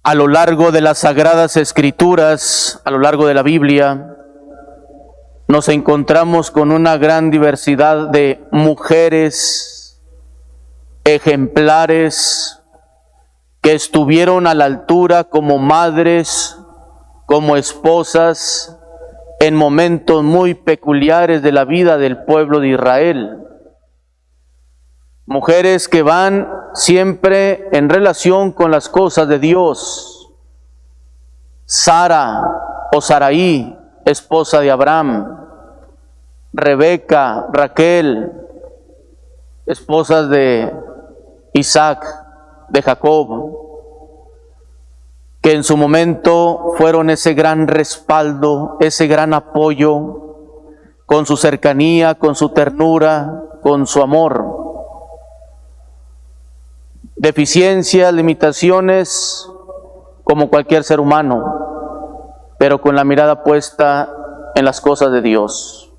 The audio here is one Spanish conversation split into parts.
A lo largo de las Sagradas Escrituras, a lo largo de la Biblia, nos encontramos con una gran diversidad de mujeres ejemplares que estuvieron a la altura como madres, como esposas, en momentos muy peculiares de la vida del pueblo de Israel. Mujeres que van siempre en relación con las cosas de Dios. Sara o Saraí, esposa de Abraham. Rebeca, Raquel, esposas de Isaac, de Jacob, que en su momento fueron ese gran respaldo, ese gran apoyo, con su cercanía, con su ternura, con su amor. Deficiencias, limitaciones, como cualquier ser humano, pero con la mirada puesta en las cosas de Dios.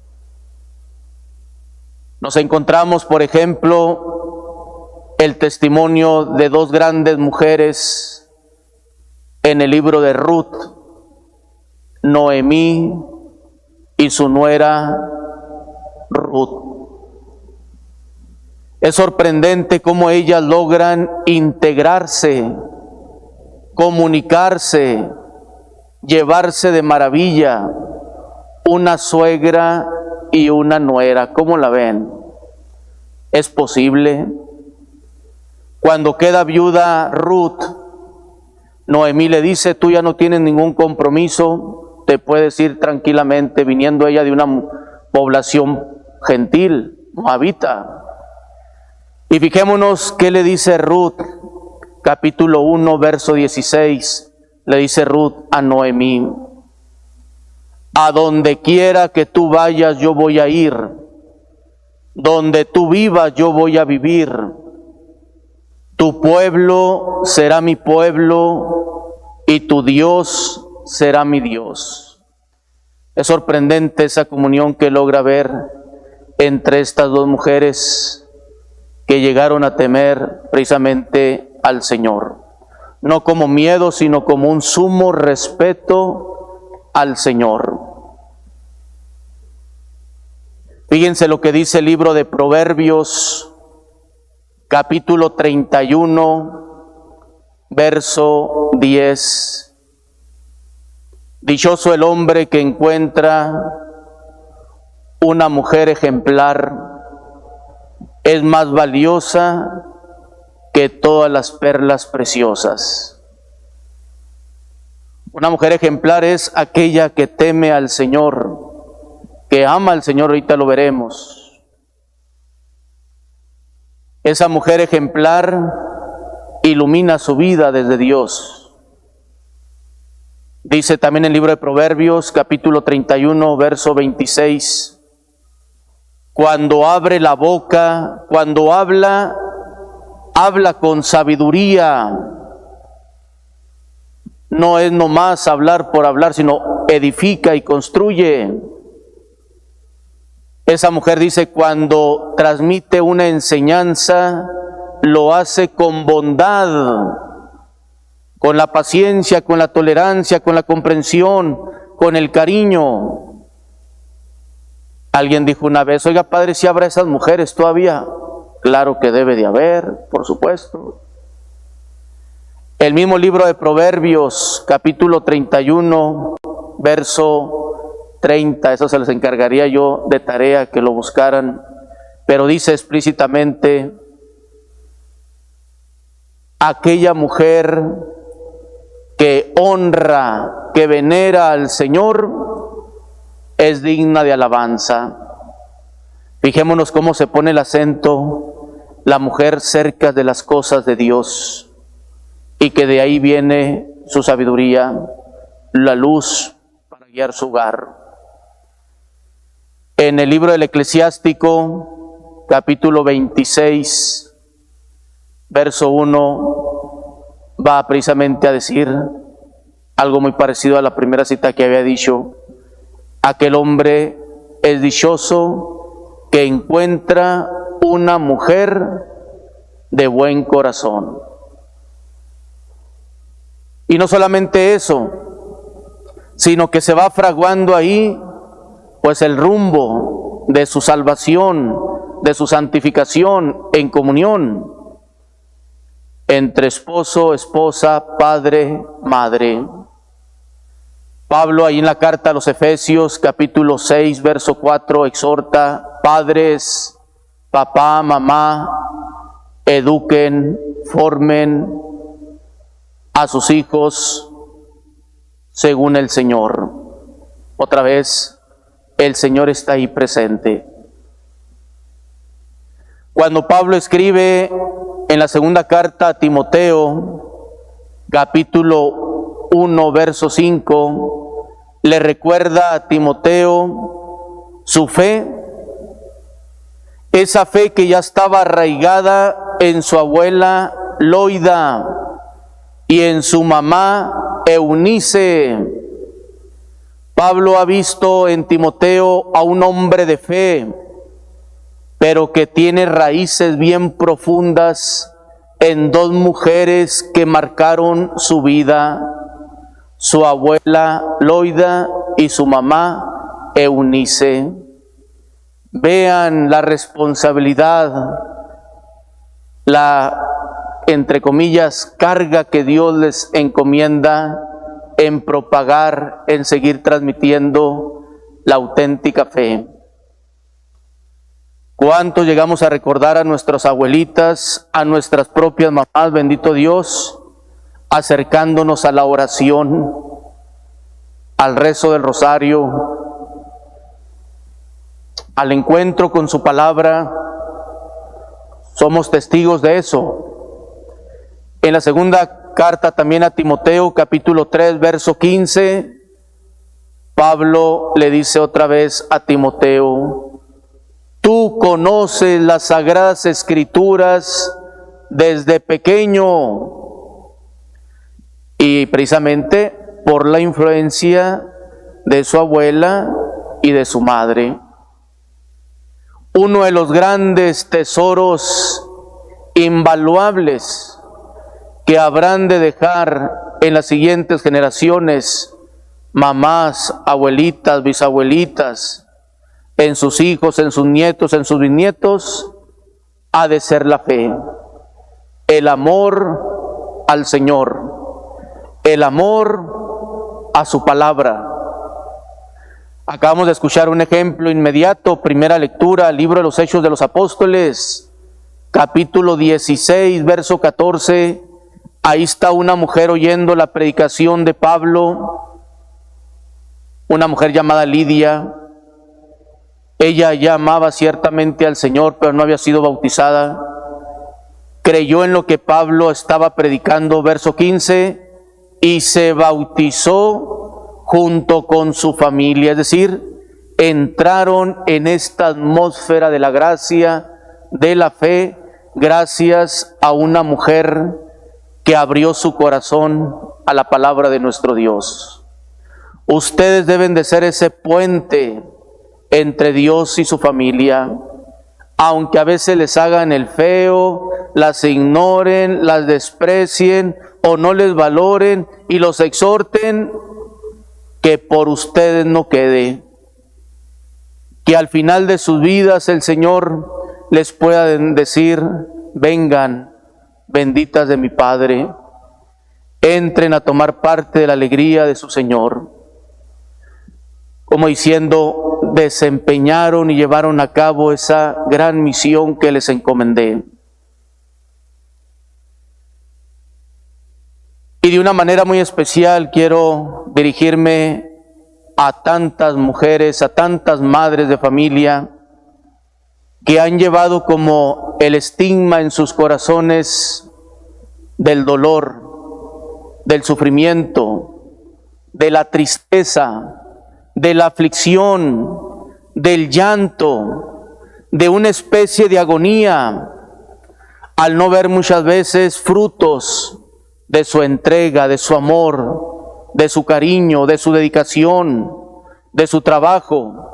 Nos encontramos, por ejemplo, el testimonio de dos grandes mujeres en el libro de Ruth, Noemí y su nuera Ruth. Es sorprendente cómo ellas logran integrarse, comunicarse, llevarse de maravilla, una suegra y una nuera. ¿Cómo la ven? ¿Es posible? Cuando queda viuda Ruth, Noemí le dice: tú ya no tienes ningún compromiso, te puedes ir tranquilamente, viniendo ella de una población gentil, moabita. Y fijémonos qué le dice Ruth, capítulo 1, verso 16. Le dice Ruth a Noemí: a donde quiera que tú vayas yo voy a ir, donde tú vivas yo voy a vivir, tu pueblo será mi pueblo y tu Dios será mi Dios. Es sorprendente esa comunión que logra ver entre estas dos mujeres que llegaron a temer precisamente al Señor, no como miedo, sino como un sumo respeto al Señor. Fíjense lo que dice el libro de Proverbios, capítulo 31, verso 10. Dichoso el hombre que encuentra una mujer ejemplar, es más valiosa que todas las perlas preciosas. Una mujer ejemplar es aquella que teme al Señor, que ama al Señor, ahorita lo veremos. Esa mujer ejemplar ilumina su vida desde Dios. Dice también el libro de Proverbios, capítulo 31, verso 26. Cuando abre la boca, cuando habla, habla con sabiduría. No es nomás hablar por hablar, sino edifica y construye. Esa mujer dice, cuando transmite una enseñanza, lo hace con bondad, con la paciencia, con la tolerancia, con la comprensión, con el cariño. Alguien dijo una vez: oiga, padre, ¿si habrá esas mujeres todavía? Claro que debe de haber, por supuesto. El mismo libro de Proverbios, capítulo 31, verso 30, eso se les encargaría yo de tarea que lo buscaran, pero dice explícitamente: aquella mujer que honra, que venera al Señor, es digna de alabanza. Fijémonos cómo se pone el acento, la mujer cerca de las cosas de Dios, y que de ahí viene su sabiduría, la luz para guiar su hogar. En el libro del Eclesiástico, capítulo 26, verso 1, va precisamente a decir algo muy parecido a la primera cita que había dicho: aquel hombre es dichoso que encuentra una mujer de buen corazón. Y no solamente eso, sino que se va fraguando ahí pues el rumbo de su salvación, de su santificación en comunión entre esposo, esposa, padre, madre. Pablo ahí en la carta a los Efesios capítulo 6 verso 4 exhorta: padres, papá, mamá, eduquen, formen a sus hijos según el Señor. Otra vez, el Señor está ahí presente. Cuando Pablo escribe en la segunda carta a Timoteo, capítulo 1, verso 5, le recuerda a Timoteo su fe, esa fe que ya estaba arraigada en su abuela Loida y en su mamá Eunice. Pablo ha visto en Timoteo a un hombre de fe, pero que tiene raíces bien profundas en dos mujeres que marcaron su vida, su abuela Loida y su mamá Eunice. Vean la responsabilidad, la, entre comillas, carga que Dios les encomienda en propagar, en seguir transmitiendo la auténtica fe. ¿Cuánto llegamos a recordar a nuestras abuelitas, a nuestras propias mamás, bendito Dios, acercándonos a la oración, al rezo del rosario, al encuentro con su palabra? Somos testigos de eso. En la segunda carta también a Timoteo, capítulo 3, verso 15, Pablo le dice otra vez a Timoteo: tú conoces las sagradas escrituras desde pequeño. Y precisamente por la influencia de su abuela y de su madre. Uno de los grandes tesoros invaluables que habrán de dejar en las siguientes generaciones, mamás, abuelitas, bisabuelitas, en sus hijos, en sus nietos, en sus bisnietos, ha de ser la fe, el amor al Señor, el amor a su palabra. Acabamos de escuchar un ejemplo inmediato, primera lectura, libro de los Hechos de los Apóstoles, capítulo 16, verso 14. Ahí está una mujer oyendo la predicación de Pablo, una mujer llamada Lidia. Ella ya amaba ciertamente al Señor, pero no había sido bautizada. Creyó en lo que Pablo estaba predicando, verso 15, y se bautizó junto con su familia. Es decir, entraron en esta atmósfera de la gracia, de la fe, gracias a una mujer que abrió su corazón a la palabra de nuestro Dios. Ustedes deben de ser ese puente entre Dios y su familia, aunque a veces les hagan el feo, las ignoren, las desprecien o no les valoren y los exhorten, que por ustedes no quede, que al final de sus vidas el Señor les pueda decir: vengan, benditas de mi Padre, entren a tomar parte de la alegría de su Señor. Como diciendo, desempeñaron y llevaron a cabo esa gran misión que les encomendé. Y de una manera muy especial quiero dirigirme a tantas mujeres, a tantas madres de familia que han llevado como el estigma en sus corazones del dolor, del sufrimiento, de la tristeza, de la aflicción, del llanto, de una especie de agonía, al no ver muchas veces frutos de su entrega, de su amor, de su cariño, de su dedicación, de su trabajo,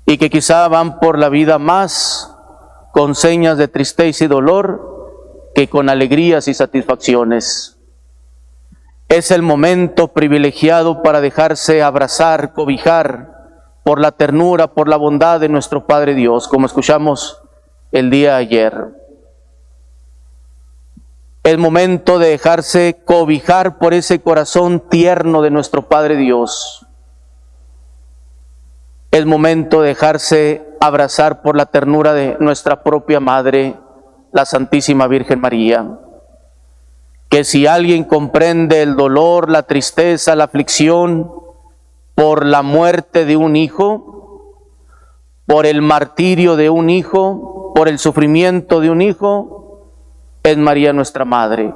y que quizá van por la vida más con señas de tristeza y dolor que con alegrías y satisfacciones. Es el momento privilegiado para dejarse abrazar, cobijar por la ternura, por la bondad de nuestro Padre Dios, como escuchamos el día de ayer. Es momento de dejarse cobijar por ese corazón tierno de nuestro Padre Dios. Es momento de dejarse abrazar por la ternura de nuestra propia Madre, la Santísima Virgen María. Que si alguien comprende el dolor, la tristeza, la aflicción por la muerte de un hijo, por el martirio de un hijo, por el sufrimiento de un hijo, es María nuestra Madre,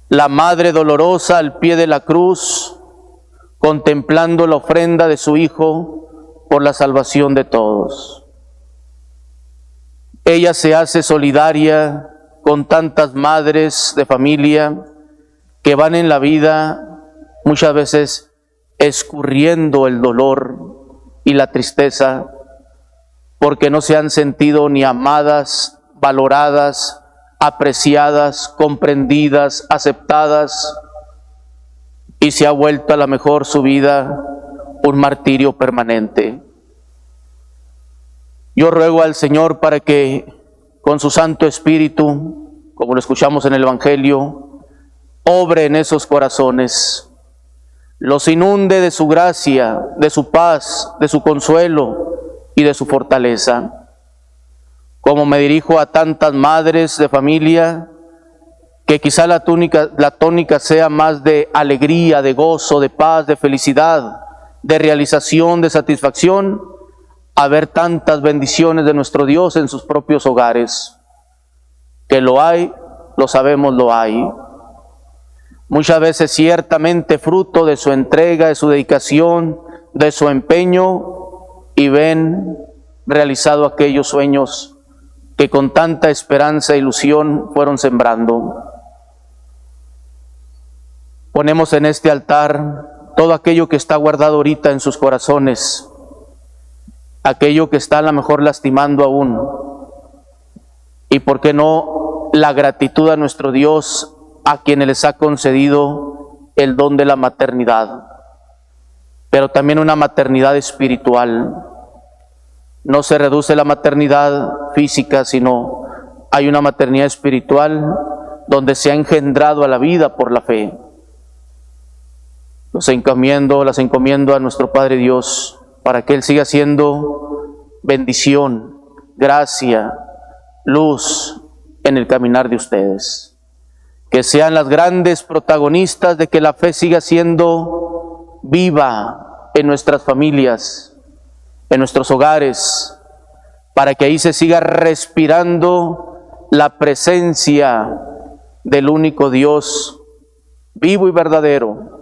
la Madre dolorosa al pie de la cruz, contemplando la ofrenda de su Hijo por la salvación de todos. Ella se hace solidaria con tantas madres de familia que van en la vida muchas veces escurriendo el dolor y la tristeza porque no se han sentido ni amadas, valoradas, apreciadas, comprendidas, aceptadas, y se ha vuelto a lo mejor su vida un martirio permanente. Yo ruego al Señor para que con su Santo Espíritu, como lo escuchamos en el Evangelio, obre en esos corazones, los inunde de su gracia, de su paz, de su consuelo y de su fortaleza. Como me dirijo a tantas madres de familia, que quizá la tónica sea más de alegría, de gozo, de paz, de felicidad, de realización, de satisfacción, a ver tantas bendiciones de nuestro Dios en sus propios hogares. Que lo hay, lo sabemos, lo hay. Muchas veces ciertamente fruto de su entrega, de su dedicación, de su empeño, y ven realizado aquellos sueños que con tanta esperanza e ilusión fueron sembrando. Ponemos en este altar todo aquello que está guardado ahorita en sus corazones, aquello que está a lo mejor lastimando aún, y por qué no la gratitud a nuestro Dios, a quien les ha concedido el don de la maternidad, pero también una maternidad espiritual. No se reduce la maternidad física, sino hay una maternidad espiritual donde se ha engendrado a la vida por la fe. Las encomiendo a nuestro Padre Dios para que Él siga siendo bendición, gracia, luz en el caminar de ustedes. Que sean las grandes protagonistas de que la fe siga siendo viva en nuestras familias, en nuestros hogares, para que ahí se siga respirando la presencia del único Dios vivo y verdadero,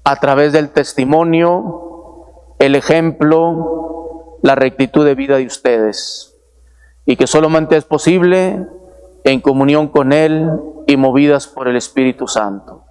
a través del testimonio, el ejemplo, la rectitud de vida de ustedes, y que solamente es posible en comunión con Él y movidas por el Espíritu Santo.